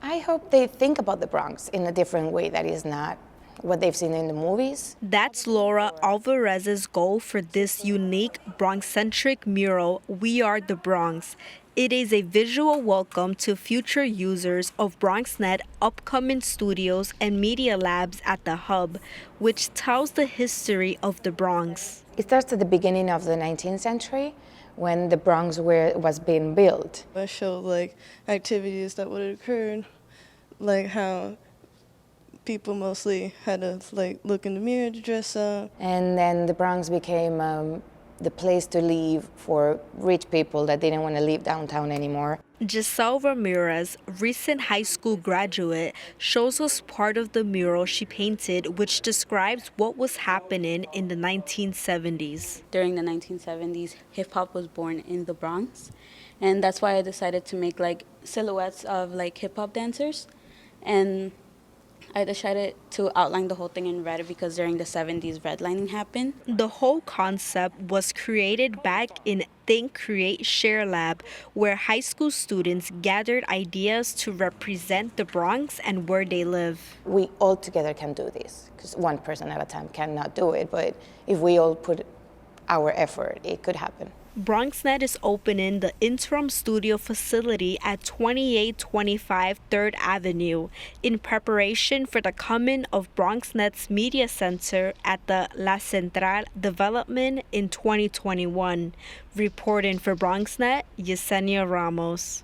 I hope they think about the Bronx in a different way that is not what they've seen in the movies. That's Laura Alvarez's goal for this unique Bronx-centric mural, We Are the Bronx. It is a visual welcome to future users of BronxNet upcoming studios and media labs at the Hub, which tells the history of the Bronx. It starts at the beginning of the 19th century when the Bronx was being built. I showed like activities that would have occurred, like how people mostly had to like look in the mirror to dress up. And then the Bronx became the place to leave for rich people that didn't want to leave downtown anymore. Giselle Ramirez, recent high school graduate, shows us part of the mural she painted, which describes what was happening in the 1970s. During the 1970s, hip-hop was born in the Bronx, and that's why I decided to make like silhouettes of like hip-hop dancers, and I decided to outline the whole thing in red because during the 70s, redlining happened. The whole concept was created back in Think, Create, Share Lab, where high school students gathered ideas to represent the Bronx and where they live. We all together can do this, because one person at a time cannot do it, but if we all put our effort, it could happen. BronxNet is opening the interim studio facility at 2825 3rd Avenue in preparation for the coming of BronxNet's media center at the La Central development in 2021. Reporting for BronxNet, Yesenia Ramos.